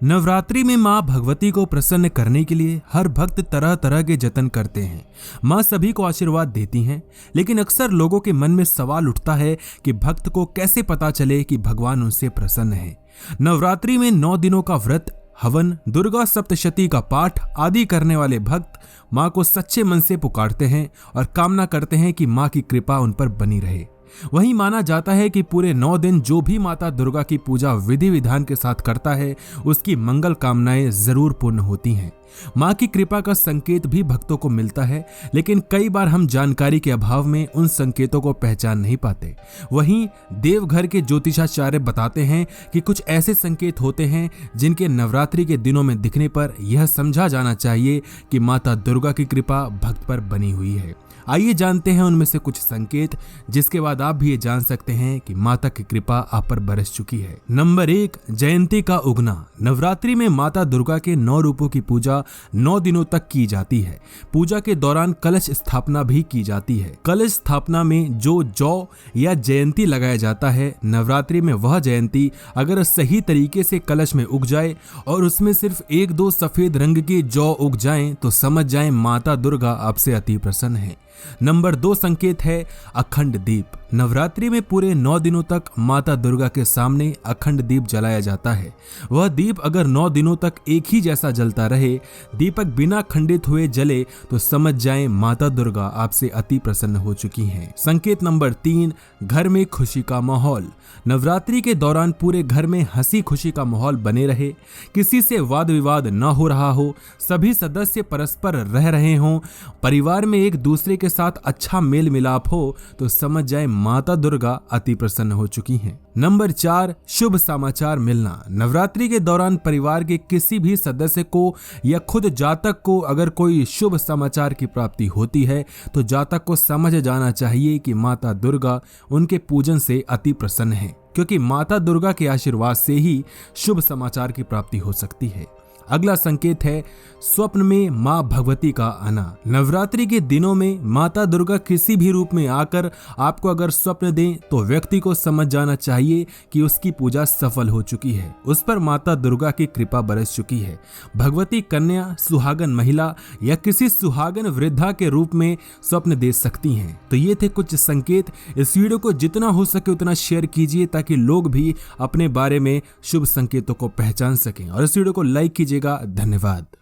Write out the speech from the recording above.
नवरात्रि में माँ भगवती को प्रसन्न करने के लिए हर भक्त तरह तरह के जतन करते हैं। माँ सभी को आशीर्वाद देती हैं, लेकिन अक्सर लोगों के मन में सवाल उठता है कि भक्त को कैसे पता चले कि भगवान उनसे प्रसन्न है। नवरात्रि में 9 दिनों का व्रत, हवन, दुर्गा सप्तशती का पाठ आदि करने वाले भक्त माँ को सच्चे मन से पुकारते हैं और कामना करते हैं कि माँ की कृपा उन पर बनी रहे। वहीं माना जाता है कि पूरे 9 दिन जो भी माता दुर्गा की पूजा विधि विधान के साथ करता है, उसकी मंगल कामनाएं जरूर पूर्ण होती हैं। माँ की कृपा का संकेत भी भक्तों को मिलता है, लेकिन कई बार हम जानकारी के अभाव में उन संकेतों को पहचान नहीं पाते। वहीं देवघर के ज्योतिषाचार्य बताते हैं कि कुछ ऐसे संकेत होते हैं जिनके नवरात्रि के दिनों में दिखने पर यह समझा जाना चाहिए कि माता दुर्गा की कृपा भक्त पर बनी हुई है। आइए जानते हैं उनमें से कुछ संकेत, जिसके बाद आप भी ये जान सकते हैं कि माता की कृपा आप पर बरस चुकी है। नंबर 1, जयंती का उगना। नवरात्रि में माता दुर्गा के 9 रूपों की पूजा 9 दिनों तक की जाती है। पूजा के दौरान कलश स्थापना भी की जाती है। कलश स्थापना में जो जौ या जयंती लगाया जाता है, नवरात्रि में वह जयंती अगर सही तरीके से कलश में उग जाए और उसमें सिर्फ 1-2 सफेद रंग की जौ उग जाएं, तो समझ जाएं माता दुर्गा आपसे अति प्रसन्न है। नंबर 2 संकेत है अखंड दीप। नवरात्रि में पूरे 9 दिनों तक माता दुर्गा के सामने अखंड दीप जलाया जाता है। वह दीप अगर 9 दिनों तक एक ही जैसा जलता रहे, दीपक बिना खंडित हुए जले, तो समझ जाएं माता दुर्गा आपसे अति प्रसन्न हो चुकी हैं। संकेत नंबर 3, घर में खुशी का माहौल। नवरात्रि के दौरान पूरे घर में हंसी खुशी का माहौल बने रहे, किसी से वाद विवाद न हो रहा हो, सभी सदस्य परस्पर रह रहे हों, परिवार में एक दूसरे के साथ अच्छा मेल मिलाप हो, तो समझ जाए माता दुर्गा अति प्रसन्न हो चुकी हैं। नंबर 4, शुभ समाचार मिलना। नवरात्रि के दौरान परिवार के किसी भी सदस्य को या खुद जातक को अगर कोई शुभ समाचार की प्राप्ति होती है, तो जातक को समझ जाना चाहिए कि माता दुर्गा उनके पूजन से अति प्रसन्न है, क्योंकि माता दुर्गा के आशीर्वाद से ही शुभ समाचार की प्राप्ति हो सकती है। अगला संकेत है स्वप्न में मां भगवती का आना। नवरात्रि के दिनों में माता दुर्गा किसी भी रूप में आकर आपको अगर स्वप्न दें, तो व्यक्ति को समझ जाना चाहिए कि उसकी पूजा सफल हो चुकी है, उस पर माता दुर्गा की कृपा बरस चुकी है। भगवती कन्या, सुहागन महिला या किसी सुहागन वृद्धा के रूप में स्वप्न दे सकती हैं। तो ये थे कुछ संकेत। इस वीडियो को जितना हो सके उतना शेयर कीजिए, ताकि लोग भी अपने बारे में शुभ संकेतों को पहचान सकें, और इस वीडियो को लाइक कीजिए। धन्यवाद।